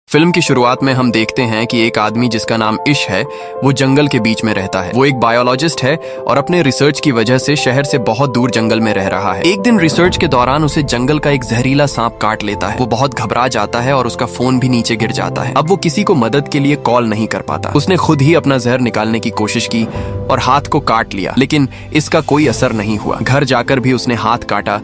Film की शुरुआत में हम देखते हैं कि एक आदमी जिसका नाम इश है वो जंगल के बीच में रहता है। वो एक बायोलॉजिस्ट है और अपने रिसर्च की वजह से शहर से बहुत दूर जंगल में रह रहा है। एक दिन रिसर्च के दौरान उसे जंगल का एक जहरीला सांप काट लेता है। वो बहुत घबरा जाता है और उसका फोन भी नीचे गिर जाता है। अब वो किसी को मदद के लिए कॉल नहीं कर पाता। उसने खुद ही अपना जहर निकालने की कोशिश की और हाथ को काट लिया, लेकिन इसका कोई असर नहीं हुआ। घर जाकर भी उसने हाथ काटा,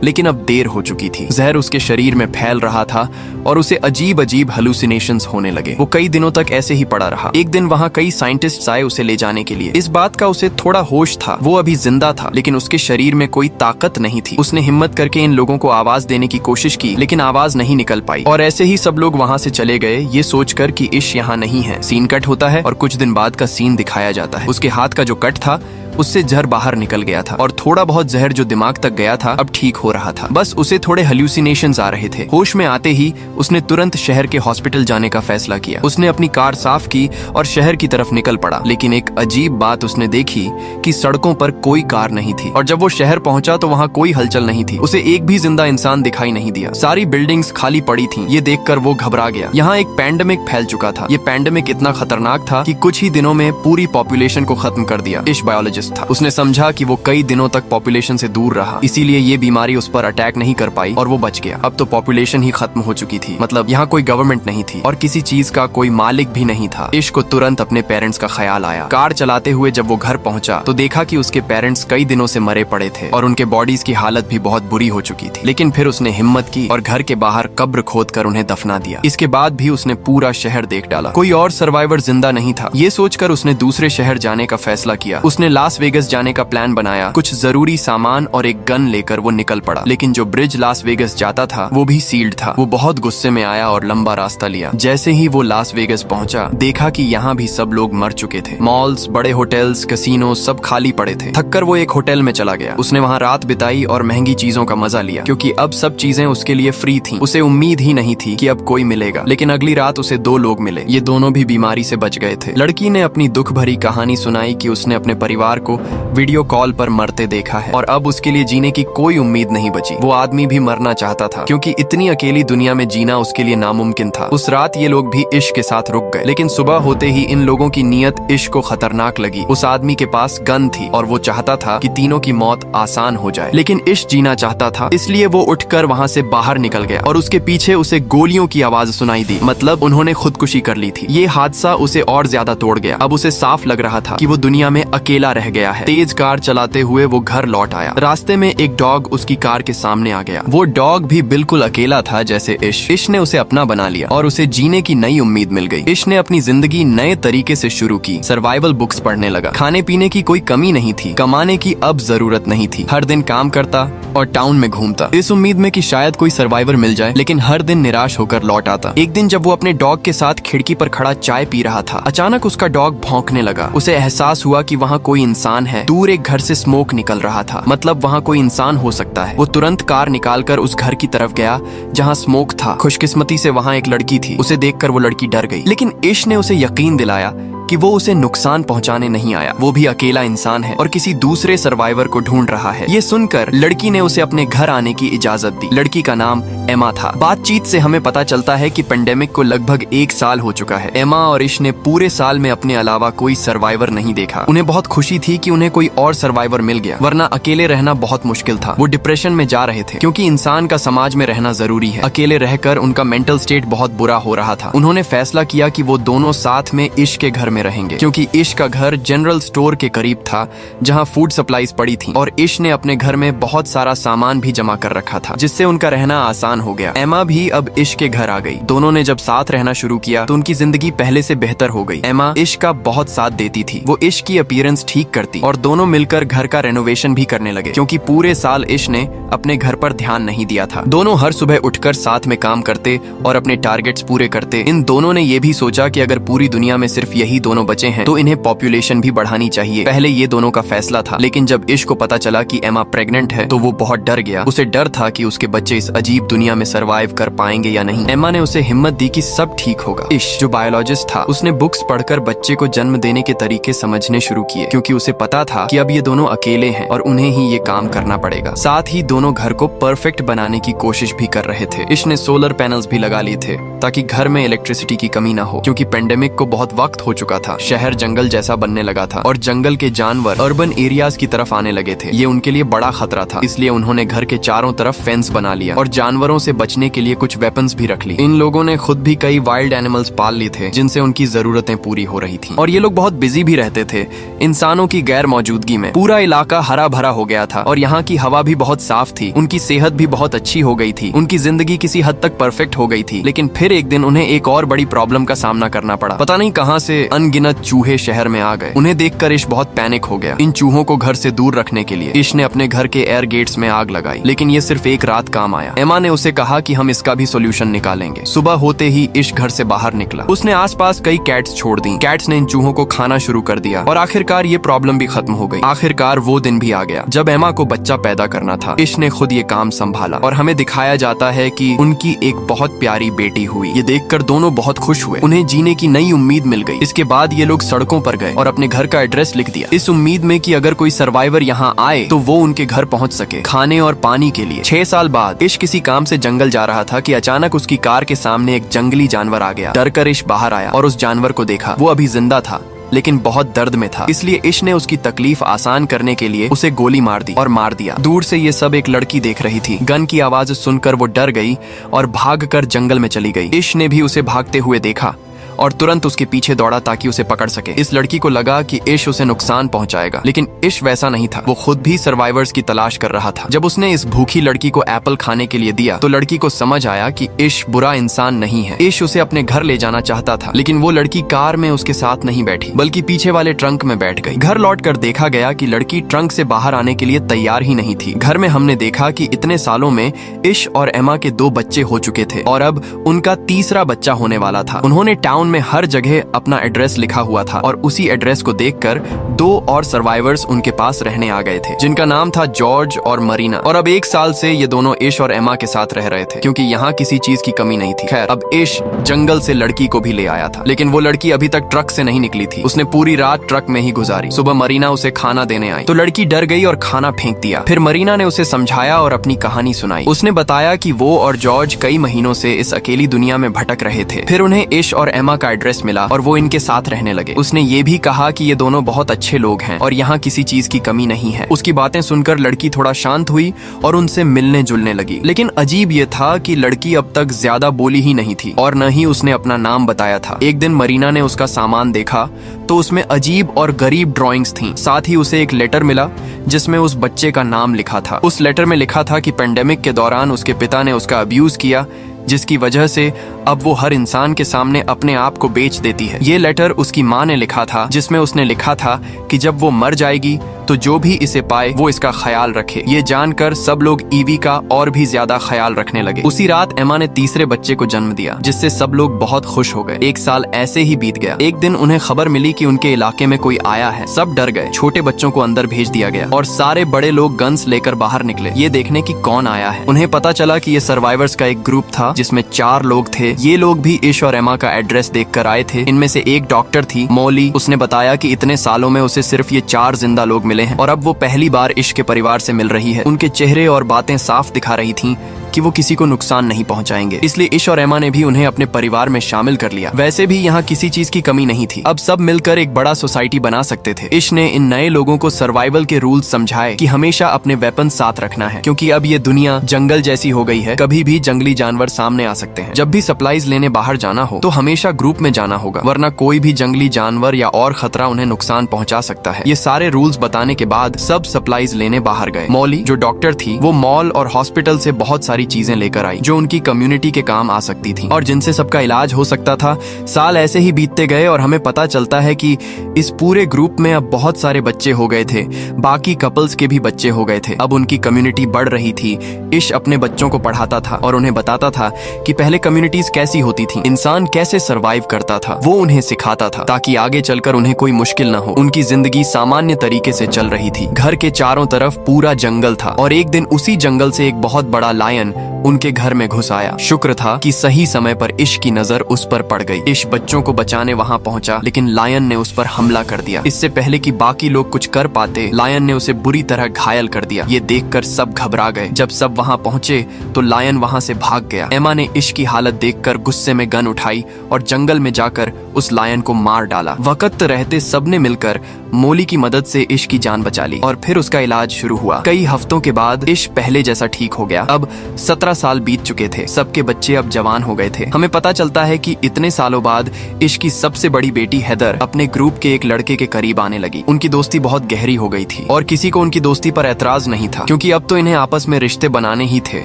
लेकिन अब देर हो चुकी थी। जहर उसके शरीर में फैल रहा था और उसे अजीब अजीब हेलुसिनेशंस होने लगे। वो कई दिनों तक ऐसे ही पड़ा रहा। एक दिन वहाँ कई साइंटिस्ट्स आए उसे ले जाने के लिए। इस बात का उसे थोड़ा होश था, वो अभी जिंदा था, लेकिन उसके शरीर में कोई ताकत नहीं थी। उसने हिम्मत करके इन लोगों को आवाज देने की कोशिश की, लेकिन आवाज नहीं निकल पाई। और ऐसे ही सब लोग वहाँ से चले गए, ये सोचकर कि इश यहाँ नहीं है। सीन कट होता है और कुछ दिन बाद का सीन दिखाया जाता है। उसके हाथ का जो कट था उससे जहर बाहर निकल गया था और थोड़ा बहुत जहर जो दिमाग तक गया था अब ठीक हो रहा था। बस उसे थोड़े हेल्यूसिनेशंस आ रहे थे। होश में आते ही उसने तुरंत शहर के हॉस्पिटल जाने का फैसला किया। उसने अपनी कार साफ की और शहर की तरफ निकल पड़ा, लेकिन एक अजीब बात उसने देखी कि सड़कों पर कोई कार नहीं थी। और जब वो शहर पहुंचा तो वहाँ कोई हलचल नहीं थी। उसे एक भी जिंदा इंसान दिखाई नहीं दिया। सारी बिल्डिंग्स खाली पड़ी थी। ये देखकर वो घबरा गया। यहाँ एक पैंडेमिक फैल चुका था। ये पैंडेमिक इतना खतरनाक था कि कुछ ही दिनों में पूरी पॉपुलेशन को खत्म कर दिया। इश बायोलॉजिस्ट था। उसने समझा कि वो कई दिनों तक पॉपुलेशन से दूर रहा, इसीलिए ये बीमारी उस पर अटैक नहीं कर पाई और वो बच गया। अब तो पॉपुलेशन ही खत्म हो चुकी थी, मतलब यहाँ कोई गवर्नमेंट नहीं थी और किसी चीज का कोई मालिक भी नहीं था। इश को तुरंत अपने पेरेंट्स का ख्याल आया। कार चलाते हुए जब वो घर पहुंचा तो देखा कि उसके पेरेंट्स कई दिनों से मरे पड़े थे और उनके बॉडीज की हालत भी बहुत बुरी हो चुकी थी। लेकिन फिर उसने हिम्मत की और घर के बाहर कब्र खोदकर उन्हें दफना दिया। इसके बाद भी उसने पूरा शहर देख डाला, कोई और सर्वाइवर जिंदा नहीं था। ये सोचकर उसने दूसरे शहर जाने का फैसला किया। उसने लास वेगस जाने का प्लान बनाया। कुछ जरूरी सामान और एक गन लेकर वो निकल पड़ा, लेकिन जो ब्रिज लास वेगस जाता था वो भी सील्ड था। वो बहुत गुस्से में आया और लंबा रास्ता लिया। जैसे ही वो लास वेगस पहुंचा देखा कि यहाँ भी सब लोग मर चुके थे। मॉल्स, बड़े होटल्स, कैसीनो सब खाली पड़े थे। थककर वो एक होटल में चला गया। उसने वहाँ रात बिताई और महंगी चीजों का मजा लिया, क्योंकि अब सब चीजें उसके लिए फ्री थी। उसे उम्मीद ही नहीं थी कि अब कोई मिलेगा, लेकिन अगली रात उसे दो लोग मिले। ये दोनों भी बीमारी से बच गए थे। लड़की ने अपनी दुख भरी कहानी सुनाई कि उसने अपने परिवार को वीडियो कॉल पर मरते देखा है और अब उसके लिए जीने की कोई उम्मीद नहीं बची। वो आदमी भी मरना चाहता था, क्योंकि इतनी अकेली दुनिया में जीना उसके लिए नामुमकिन था। उस रात ये लोग भी इश के साथ रुक गए, लेकिन सुबह होते ही इन लोगों की नीयत इश को खतरनाक लगी। उस आदमी के पास गन थी और वो चाहता था कि तीनों की मौत आसान हो जाए, लेकिन इश जीना चाहता था, इसलिए वो उठकर वहाँ से बाहर निकल गया और उसके पीछे उसे गोलियों की आवाज सुनाई दी। मतलब उन्होंने खुदकुशी कर ली थी। ये हादसा उसे और ज्यादा तोड़ गया। अब उसे साफ लग रहा था कि वो दुनिया में अकेला रह गया है। तेज कार चलाते हुए वो घर लौट आया। रास्ते में एक डॉग उसकी कार के सामने आ गया। वो डॉग भी बिल्कुल अकेला था जैसे इश। इश ने उसे अपना बना लिया और उसे जीने की नई उम्मीद मिल गई। इश ने अपनी जिंदगी नए तरीके से शुरू की। सर्वाइवल बुक्स पढ़ने लगा। खाने पीने की कोई कमी नहीं थी। कमाने की अब जरूरत नहीं थी। हर दिन काम करता और टाउन में घूमता, इस उम्मीद में कि शायद कोई सर्वाइवर मिल जाए, लेकिन हर दिन निराश होकर लौट आता। एक दिन जब वो अपने डॉग के साथ खिड़की पर खड़ा चाय पी रहा था, अचानक उसका डॉग भौंकने लगा। उसे एहसास हुआ कि वहाँ कोई इंसान है। दूर एक घर से स्मोक निकल रहा था, मतलब वहाँ कोई इंसान हो सकता है। वो तुरंत कार निकालकर उस घर की तरफ गया जहाँ स्मोक था। खुशकिस्मती से वहाँ एक लड़की थी। उसे देखकर वो लड़की डर गई, लेकिन इश ने उसे यकीन दिलाया कि वो उसे नुकसान पहुंचाने नहीं आया। वो भी अकेला इंसान है और किसी दूसरे सर्वाइवर को ढूंढ रहा है। ये सुनकर लड़की ने उसे अपने घर आने की इजाजत दी। लड़की का नाम एमा था। बातचीत से हमें पता चलता है कि पेंडेमिक को लगभग 1 साल हो चुका है। एमा और इश ने पूरे साल में अपने अलावा कोई सर्वाइवर नहीं देखा। उन्हें बहुत खुशी थी कि उन्हें कोई और सर्वाइवर मिल गया, वरना अकेले रहना बहुत मुश्किल था। वो डिप्रेशन में जा रहे थे, क्योंकि इंसान का समाज में रहना जरूरी है। अकेले रहकर उनका मेंटल स्टेट बहुत बुरा हो रहा था। उन्होंने फैसला किया कि वो दोनों साथ में इश के घर में रहेंगे, क्योंकि इश का घर जनरल स्टोर के करीब था जहां फूड सप्लाईज पड़ी थी और इश ने अपने घर में बहुत सारा सामान भी जमा कर रखा था, जिससे उनका रहना आसान हो गया। एमा भी अब इश के घर आ गई। दोनों ने जब साथ रहना शुरू किया तो उनकी जिंदगी पहले से बेहतर हो गई। एमा इश का बहुत साथ देती थी। वो इश की अपीयरेंस ठीक करती और दोनों मिलकर घर का रेनोवेशन भी करने लगे, क्योंकि पूरे साल इश ने अपने घर पर ध्यान नहीं दिया था। दोनों हर सुबह उठकर साथ में काम करते और अपने टारगेट्स पूरे करते। इन दोनों ने ये भी सोचा कि अगर पूरी दुनिया में सिर्फ यही दोनों बचे हैं तो इन्हें पॉपुलेशन भी बढ़ानी चाहिए। पहले ये दोनों का फैसला था, लेकिन जब इश को पता चला कि एमा प्रेग्नेंट है तो वो बहुत डर गया। उसे डर था कि उसके बच्चे इस अजीब दुनिया में सरवाइव कर पाएंगे या नहीं। एमा ने उसे हिम्मत दी कि सब ठीक होगा। इश जो बायोलॉजिस्ट था, उसने बुक्स पढ़कर बच्चे को जन्म देने के तरीके समझने शुरू किए, क्योंकि उसे पता था कि अब ये दोनों अकेले हैं और उन्हें ही ये काम करना पड़ेगा। साथ ही दोनों घर को परफेक्ट बनाने की कोशिश भी कर रहे थे। इश ने सोलर पैनल्स भी लगा लिए थे ताकि घर में इलेक्ट्रिसिटी की कमी ना हो, क्योंकि पेंडेमिक को बहुत वक्त हो चुका था। शहर जंगल जैसा बनने लगा था और जंगल के जानवर अर्बन एरियाज की तरफ आने लगे थे। ये उनके लिए बड़ा खतरा था, इसलिए उन्होंने घर के चारों तरफ फेंस बना लिया और जानवरों से बचने के लिए कुछ वेपन्स भी रख ली। इन लोगों ने खुद भी कई वाइल्ड एनिमल्स पाल लिए थे जिनसे उनकी जरूरतें पूरी हो रही थी। और ये लोग बहुत बिजी भी रहते थे। इंसानों की गैर मौजूदगी में पूरा इलाका हरा भरा हो गया था और यहाँ की हवा भी बहुत साफ थी। उनकी सेहत भी बहुत अच्छी हो गई थी। उनकी जिंदगी किसी हद तक परफेक्ट हो गई थी। लेकिन फिर एक दिन उन्हें एक और बड़ी प्रॉब्लम का सामना करना पड़ा। पता नहीं कहां से अनगिनत चूहे शहर में आ गए। उन्हें देखकर इश बहुत पैनिक हो गया। इन चूहों को घर से दूर रखने के लिए इश ने अपने घर के एयर गेट्स में आग लगाई, लेकिन ये सिर्फ एक रात काम आया। एमा ने उसे कहा कि हम इसका भी सोल्यूशन निकालेंगे। सुबह होते ही इश घर से बाहर निकला। उसने आसपास कई कैट्स छोड़ दी। कैट्स ने इन चूहों को खाना शुरू कर दिया और आखिरकार ये प्रॉब्लम भी खत्म हो गई। आखिरकार वो दिन भी आ गया जब एमा को बच्चा पैदा करना था। इश ने खुद ये काम संभाला और हमें दिखाया जाता है कि उनकी एक बहुत प्यारी बेटी हुई। ये देखकर दोनों बहुत खुश हुए। उन्हें जीने की नई उम्मीद मिल गई। इसके बाद ये लोग सड़कों पर गए और अपने घर का एड्रेस लिख दिया, इस उम्मीद में कि अगर कोई सर्वाइवर यहाँ आए तो वो उनके घर पहुँच सके खाने और पानी के लिए। 6 साल बाद इश किसी काम से जंगल जा रहा था कि अचानक उसकी कार के सामने एक जंगली जानवर आ गया। डरकर इश बाहर आया और उस जानवर को देखा। वो अभी जिंदा था लेकिन बहुत दर्द में था, इसलिए इश ने उसकी तकलीफ आसान करने के लिए उसे गोली मार दी और मार दिया। दूर से ये सब एक लड़की देख रही थी। गन की आवाज सुनकर वो डर गई और भागकर जंगल में चली गई। इश ने भी उसे भागते हुए देखा और तुरंत उसके पीछे दौड़ा ताकि उसे पकड़ सके। इस लड़की को लगा कि इश उसे नुकसान पहुंचाएगा, लेकिन इश वैसा नहीं था। वो खुद भी सर्वाइवर्स की तलाश कर रहा था। जब उसने इस भूखी लड़की को एप्पल खाने के लिए दिया तो लड़की को समझ आया कि इश बुरा इंसान नहीं है। इश उसे अपने घर ले जाना चाहता था, लेकिन वो लड़की कार में उसके साथ नहीं बैठी बल्कि पीछे वाले ट्रंक में बैठ गई। घर लौटकर देखा गया कि लड़की ट्रंक से बाहर आने के लिए तैयार ही नहीं थी। घर में हमने देखा कि इतने सालों में इश और एमा के 2 बच्चे हो चुके थे और अब उनका तीसरा बच्चा होने वाला था। उन्होंने टाउन में हर जगह अपना एड्रेस लिखा हुआ था और उसी एड्रेस को देखकर 2 और सर्वाइवर्स उनके पास रहने आ गए थे, जिनका नाम था जॉर्ज और मरीना। और अब 1 साल से ये दोनों इश और एमा के साथ रह रहे थे, क्योंकि यहाँ किसी चीज की कमी नहीं थी। खैर, अब इश जंगल से लड़की को भी ले आया था, लेकिन वो लड़की अभी तक ट्रक से नहीं निकली थी। उसने पूरी रात ट्रक में ही गुजारी। सुबह मरीना उसे खाना देने आई तो लड़की डर गई और खाना फेंक दिया। फिर मरीना ने उसे समझाया और अपनी कहानी सुनाई। उसने बताया कि वो और जॉर्ज कई महीनों से इस अकेली दुनिया में भटक रहे थे। फिर उन्हें इश और एमा का एड्रेस मिला और वो इनके साथ रहने लगे। उसने ये भी कहा कि ये दोनों बहुत अच्छे लोग हैं और यहाँ किसी चीज की कमी नहीं है। उसकी बातें सुनकर लड़की थोड़ा शांत हुई और उनसे मिलने जुलने लगी। लेकिन अजीब ये था कि लड़की अब तक ज्यादा बोली ही नहीं थी और न ही उसने अपना नाम बताया था। एक दिन मरीना ने उसका सामान देखा तो उसमें अजीब और गरीब ड्राइंग्स थीं। साथ ही उसे एक लेटर मिला जिसमें उस बच्चे का नाम लिखा था। उस लेटर में लिखा था कि पेंडेमिक के दौरान उसके पिता ने उसका अब्यूज किया, जिसकी वजह से अब वो हर इंसान के सामने अपने आप को बेच देती है। ये लेटर उसकी माँ ने लिखा था, जिसमें उसने लिखा था कि जब वो मर जाएगी तो जो भी इसे पाए वो इसका ख्याल रखे। ये जानकर सब लोग ईवी का और भी ज्यादा ख्याल रखने लगे। उसी रात एमा ने तीसरे बच्चे को जन्म दिया, जिससे सब लोग बहुत खुश हो गए। 1 साल ऐसे ही बीत गया। एक दिन उन्हें खबर मिली कि उनके इलाके में कोई आया है। सब डर गए। छोटे बच्चों को अंदर भेज दिया गया और सारे बड़े लोग गन्स लेकर बाहर निकले, ये देखने की कौन आया है। उन्हें पता चला कि ये सर्वाइवर्स का एक ग्रुप था जिसमें 4 लोग थे। ये लोग भी इश और एमा का एड्रेस देखकर आए थे। इनमें से एक डॉक्टर थी, मौली। उसने बताया कि इतने सालों में उसे सिर्फ ये 4 जिंदा लोग मिले हैं और अब वो पहली बार इश के परिवार से मिल रही है। उनके चेहरे और बातें साफ दिखा रही थीं कि वो किसी को नुकसान नहीं पहुंचाएंगे, इसलिए इश और एमा ने भी उन्हें अपने परिवार में शामिल कर लिया। वैसे भी यहाँ किसी चीज की कमी नहीं थी। अब सब मिलकर एक बड़ा सोसाइटी बना सकते थे। इश ने इन नए लोगों को सर्वाइवल के रूल्स समझाए कि हमेशा अपने वेपन साथ रखना है, क्योंकि अब ये दुनिया जंगल जैसी हो गई है। कभी भी जंगली जानवर सामने आ सकते हैं। जब भी सप्लाईज लेने बाहर जाना हो तो हमेशा ग्रुप में जाना होगा, वरना कोई भी जंगली जानवर या और खतरा उन्हें नुकसान पहुंचा सकता है। ये सारे रूल्स बताने के बाद सब सप्लाईज लेने बाहर गए। मौली जो डॉक्टर थी वो मॉल और हॉस्पिटल से बहुत सारी सारी चीजें लेकर आई जो उनकी कम्युनिटी के काम आ सकती थी और जिनसे सबका इलाज हो सकता था। साल ऐसे ही बीतते गए और हमें पता चलता है कि इस पूरे ग्रुप में अब बहुत सारे बच्चे हो गए थे, बाकी कपल्स के भी बच्चे हो गए थे। अब उनकी कम्युनिटी बढ़ रही थी। इश अपने बच्चों को पढ़ाता था और उन्हें बताता था कि पहले कम्युनिटीज कैसी होती थी, इंसान कैसे सरवाइव करता था। वो उन्हें सिखाता था ताकि आगे चलकर उन्हें कोई मुश्किल न हो। उनकी जिंदगी सामान्य तरीके से चल रही थी। घर के चारों तरफ पूरा जंगल था और एक दिन उसी जंगल से एक बहुत बड़ा लायन उनके घर में घुस आया। शुक्र था कि सही समय पर इश की नजर उस पर पड़ गई। इश बच्चों को बचाने वहां पहुंचा, लेकिन लायन ने उस पर हमला कर दिया। इससे पहले कि बाकी लोग कुछ कर पाते, लायन ने उसे बुरी तरह घायल कर दिया। ये देखकर सब घबरा गए। जब सब वहां पहुंचे तो लायन वहां से भाग गया। एमा ने इश की हालत देखकर गुस्से में गन उठाई और जंगल में जाकर उस लायन को मार डाला। वक्त रहते सबने मिलकर मोली की मदद से इश की जान बचा ली और फिर उसका इलाज शुरू हुआ। कई हफ्तों के बाद इश पहले जैसा ठीक हो गया। अब 17 साल बीत चुके थे। सबके बच्चे अब जवान हो गए थे। हमें पता चलता है कि इतने सालों बाद इश की सबसे बड़ी बेटी हैदर अपने ग्रुप के एक लड़के के करीब आने लगी। उनकी दोस्ती बहुत गहरी हो गई थी और किसी को उनकी दोस्ती पर ऐतराज नहीं था, क्योंकि अब तो इन्हें आपस में रिश्ते बनाने ही थे।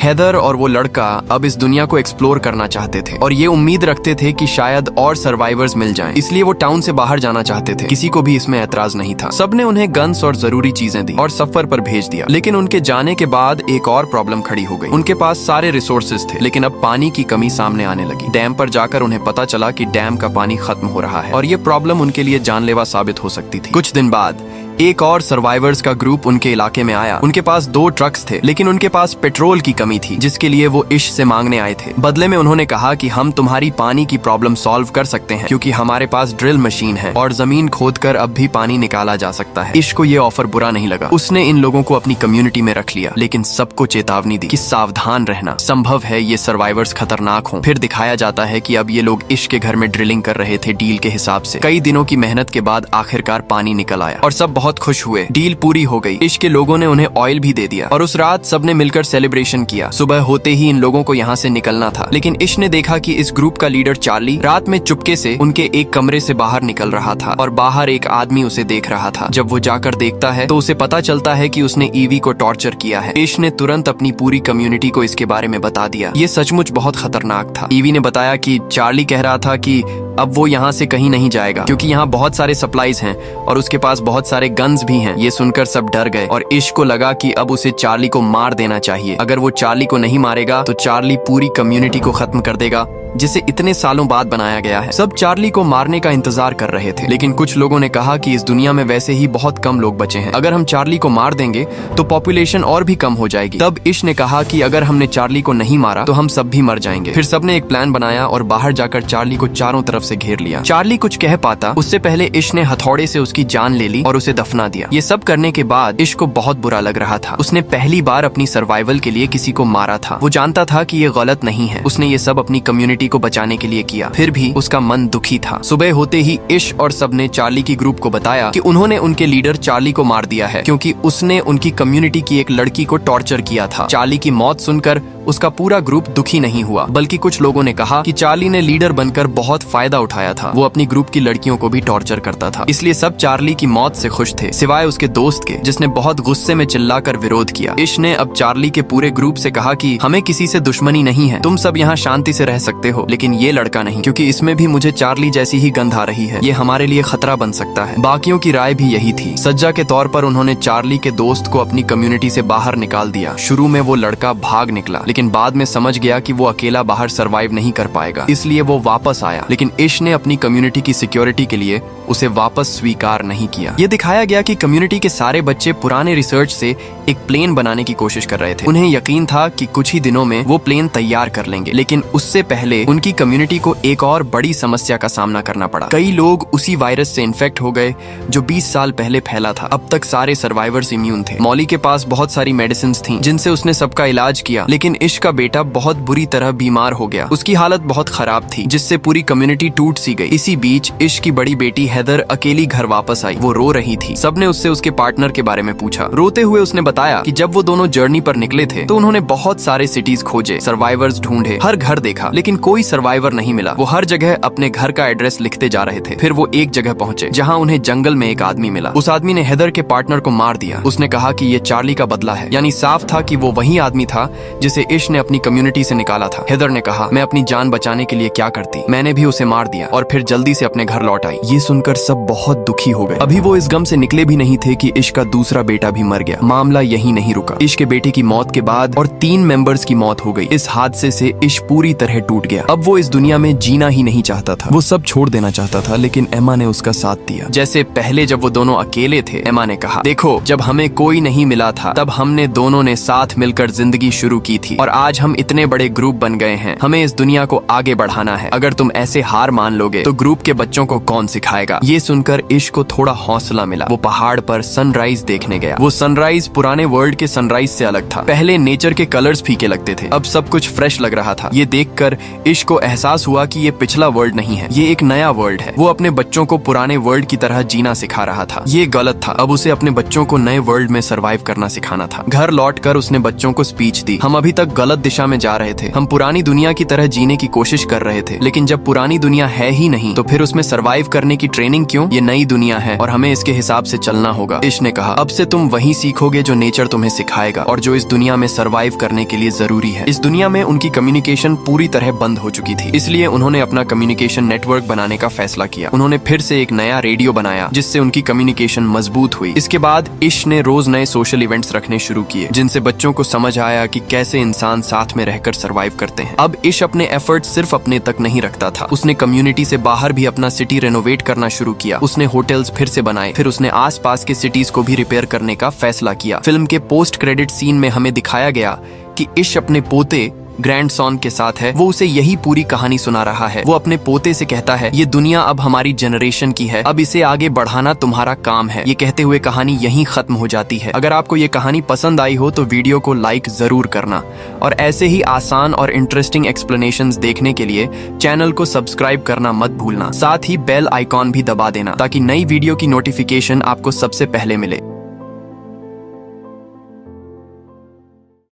हैदर और वो लड़का अब इस दुनिया को एक्सप्लोर करना चाहते थे और ये उम्मीद रखते थे कि शायद और सर्वाइवर्स मिल जाएं। इसलिए वो टाउन से बाहर जाना चाहते थे। किसी को भी इसमें ऐतराज नहीं था। सबने उन्हें गन्स और जरूरी चीजें दी और सफर पर भेज दिया। लेकिन उनके जाने के बाद एक और प्रॉब्लम खड़ी हो गई। उनके पास सारे रिसोर्सेज थे, लेकिन अब पानी की कमी सामने आने लगी। डैम पर जाकर उन्हें पता चला कि डैम का पानी खत्म हो रहा है और ये प्रॉब्लम उनके लिए जानलेवा साबित हो सकती थी। कुछ दिन बाद एक और सर्वाइवर्स का ग्रुप उनके इलाके में आया। उनके पास 2 ट्रक्स थे, लेकिन उनके पास पेट्रोल की कमी थी, जिसके लिए वो इश से मांगने आए थे। बदले में उन्होंने कहा कि हम तुम्हारी पानी की प्रॉब्लम सॉल्व कर सकते हैं, क्योंकि हमारे पास ड्रिल मशीन है और जमीन खोदकर अब भी पानी निकाला जा सकता है। इश को ये ऑफर बुरा नहीं लगा। उसने इन लोगों को अपनी कम्युनिटी में रख लिया, लेकिन सबको चेतावनी दी कि सावधान रहना, संभव है ये सर्वाइवर्स खतरनाक हों। फिर दिखाया जाता है कि अब ये लोग इश के घर में ड्रिलिंग कर रहे थे डील के हिसाब से। कई दिनों की मेहनत के बाद आखिरकार पानी निकल आया और सब बहुत खुश हुए। डील पूरी हो गई। इश के लोगों ने उन्हें ऑयल भी दे दिया और उस रात सबने मिलकर सेलिब्रेशन किया। सुबह होते ही इन लोगों को यहाँ से निकलना था, लेकिन इश ने देखा कि इस ग्रुप का लीडर चार्ली रात में चुपके से उनके एक कमरे से बाहर निकल रहा था और बाहर एक आदमी उसे देख रहा था। जब वो जाकर देखता है तो उसे पता चलता है कि उसने ईवी को टॉर्चर किया है। इश ने तुरंत अपनी पूरी कम्युनिटी को इसके बारे में बता दिया। ये सचमुच बहुत खतरनाक था। ईवी ने बताया कि चार्ली कह रहा था कि अब वो यहाँ से कहीं नहीं जाएगा, क्योंकि यहाँ बहुत सारे सप्लाईज हैं और उसके पास बहुत सारे गन्स भी हैं। ये सुनकर सब डर गए और इश को लगा कि अब उसे चार्ली को मार देना चाहिए। अगर वो चार्ली को नहीं मारेगा तो चार्ली पूरी कम्युनिटी को खत्म कर देगा, जिसे इतने सालों बाद बनाया गया है। सब चार्ली को मारने का इंतजार कर रहे थे, लेकिन कुछ लोगों ने कहा कि इस दुनिया में वैसे ही बहुत कम लोग बचे हैं। अगर हम चार्ली को मार देंगे तो पॉपुलेशन और भी कम हो जाएगी। तब इश ने कहा कि अगर हमने चार्ली को नहीं मारा तो हम सब भी मर जाएंगे। फिर सबने एक प्लान बनाया और बाहर जाकर चार्ली को चारों तरफ से घेर लिया। चार्ली कुछ कह पाता उससे पहले इश ने हथौड़े से उसकी जान ले ली और उसे दफना दिया। ये सब करने के बाद इश को बहुत बुरा लग रहा था। उसने पहली बार अपनी सर्वाइवल के लिए किसी को मारा था। वो जानता था कि ये गलत नहीं है। उसने ये सब अपनी कम्युनिटी को बचाने के लिए किया। फिर भी उसका मन दुखी था। सुबह होते ही इश और सबने चार्ली की ग्रुप को बताया कि उन्होंने उनके लीडर चार्ली को मार दिया है, क्योंकि उसने उनकी कम्युनिटी की एक लड़की को टॉर्चर किया था। चार्ली की मौत सुनकर उसका पूरा ग्रुप दुखी नहीं हुआ, बल्कि कुछ लोगों ने कहा कि चार्ली ने लीडर बनकर बहुत फायदा उठाया था। वो अपनी ग्रुप की लड़कियों को भी टॉर्चर करता था, इसलिए सब चार्ली की मौत से खुश थे, सिवाय उसके दोस्त के, जिसने बहुत गुस्से में चिल्लाकर विरोध किया। इश ने अब चार्ली के पूरे ग्रुप से कहा कि हमें किसी से दुश्मनी नहीं है, तुम सब यहाँ शांति से रह सकते हो, लेकिन ये लड़का नहीं, क्योंकि इसमें भी मुझे चार्ली जैसी ही गंध आ रही है। ये हमारे लिए खतरा बन सकता है। बाकियों की राय भी यही थी। सज्जा के तौर पर उन्होंने चार्ली के दोस्त को अपनी कम्युनिटी से बाहर निकाल दिया। शुरू में वो लड़का भाग निकला, लेकिन बाद में समझ गया कि वो अकेला बाहर सरवाइव नहीं कर पाएगा, इसलिए वो वापस आया। लेकिन इश ने अपनी कम्युनिटी की सिक्योरिटी के लिए उसे वापस स्वीकार नहीं किया। ये दिखाया गया कि कम्युनिटी के सारे बच्चे पुराने रिसर्च से एक प्लेन बनाने की कोशिश कर रहे थे। उन्हें यकीन था कि कुछ ही दिनों में वो प्लेन तैयार कर लेंगे, लेकिन उससे पहले उनकी कम्युनिटी को एक और बड़ी समस्या का सामना करना पड़ा। कई लोग उसी वायरस से इन्फेक्ट हो गए जो 20 साल पहले फैला था। अब तक सारे सर्वाइवर्स इम्यून थे। मॉली के पास बहुत सारी मेडिसिन थी जिनसे उसने सबका इलाज किया, लेकिन इश का बेटा बहुत बुरी तरह बीमार हो गया। उसकी हालत बहुत खराब थी, जिससे पूरी कम्युनिटी टूट सी गई। इसी बीच इश की बड़ी बेटी हैदर अकेली घर वापस आई। वो रो रही थी। सबने उससे उसके पार्टनर के बारे में पूछा। रोते हुए उसने बताया कि जब वो दोनों जर्नी पर निकले थे तो उन्होंने बहुत सारे सिटीज खोजे, सर्वाइवर्स ढूंढे, हर घर देखा, लेकिन कोई सर्वाइवर नहीं मिला। वो हर जगह अपने घर का एड्रेस लिखते जा रहे थे। फिर वो एक जगह पहुंचे जहां उन्हें जंगल में एक आदमी मिला। उस आदमी ने हैदर के पार्टनर को मार दिया। उसने कहा कि ये चार्ली का बदला है। यानी साफ था कि वो वही आदमी था जिसे इश ने अपनी कम्युनिटी से निकाला था। हेदर ने कहा, मैं अपनी जान बचाने के लिए क्या करती, मैंने भी उसे मार दिया और फिर जल्दी से अपने घर लौट आई। ये सुनकर सब बहुत दुखी हो गए। अभी वो इस गम से निकले भी नहीं थे कि इश का दूसरा बेटा भी मर गया। मामला यही नहीं रुका। इश के बेटे की मौत के बाद और 3 मेंबर्स की मौत हो गई। इस हादसे से इश पूरी तरह टूट गया। अब वो इस दुनिया में जीना ही नहीं चाहता था। वो सब छोड़ देना चाहता था, लेकिन एमा ने उसका साथ दिया। जैसे पहले जब वो दोनों अकेले थे, एमा ने कहा, देखो, जब हमें कोई नहीं मिला था तब हमने दोनों ने साथ मिलकर जिंदगी शुरू की थी और आज हम इतने बड़े ग्रुप बन गए हैं। हमें इस दुनिया को आगे बढ़ाना है। अगर तुम ऐसे हार मान लोगे तो ग्रुप के बच्चों को कौन सिखाएगा। ये सुनकर इश को थोड़ा हौसला मिला। वो पहाड़ पर सनराइज देखने गया। वो सनराइज पुराने वर्ल्ड के सनराइज से अलग था। पहले नेचर के कलर्स फीके लगते थे, अब सब कुछ फ्रेश लग रहा था। ये देखकर इश को एहसास हुआ कि ये पिछला वर्ल्ड नहीं है, ये एक नया वर्ल्ड है। वो अपने बच्चों को पुराने वर्ल्ड की तरह जीना सिखा रहा था। ये गलत था। अब उसे अपने बच्चों को नए वर्ल्ड में सरवाइव करना सिखाना था। घर लौटकर उसने बच्चों को स्पीच दी। हम अभी तक गलत दिशा में जा रहे थे। हम पुरानी दुनिया की तरह जीने की कोशिश कर रहे थे, लेकिन जब पुरानी दुनिया है ही नहीं तो फिर उसमें सरवाइव करने की ट्रेनिंग क्यों। ये नई दुनिया है और हमें इसके हिसाब से चलना होगा। इश ने कहा, अब से तुम वही सीखोगे जो नेचर तुम्हें सिखाएगा और जो इस दुनिया में सरवाइव करने के लिए जरूरी है। इस दुनिया में उनकी कम्युनिकेशन पूरी तरह बंद हो चुकी थी, इसलिए उन्होंने अपना कम्युनिकेशन नेटवर्क बनाने का फैसला किया। उन्होंने फिर से एक नया रेडियो बनाया जिससे उनकी कम्युनिकेशन मजबूत हुई। इसके बाद इश ने रोज नए सोशल इवेंट्स रखने शुरू किए जिनसे बच्चों को समझ आया कि कैसे इंसान साथ में रहकर सरवाइव करते हैं। अब इश अपने एफर्ट सिर्फ अपने तक नहीं रखता था। उसने कम्युनिटी से बाहर भी अपना सिटी रेनोवेट करना शुरू किया। उसने होटल्स फिर से बनाए, फिर उसने आसपास के सिटीज को भी रिपेयर करने का फैसला किया। फिल्म के पोस्ट क्रेडिट सीन में हमें दिखाया गया कि इश अपने पोते ग्रैंडसन के साथ है। वो उसे यही पूरी कहानी सुना रहा है। वो अपने पोते से कहता है, ये दुनिया अब हमारी जनरेशन की है, अब इसे आगे बढ़ाना तुम्हारा काम है। ये कहते हुए कहानी यहीं खत्म हो जाती है। अगर आपको ये कहानी पसंद आई हो तो वीडियो को लाइक जरूर करना और ऐसे ही आसान और इंटरेस्टिंग एक्सप्लेनेशंस देखने के लिए चैनल को सब्सक्राइब करना मत भूलना। साथ ही बेल आइकॉन भी दबा देना ताकि नई वीडियो की नोटिफिकेशन आपको सबसे पहले मिले।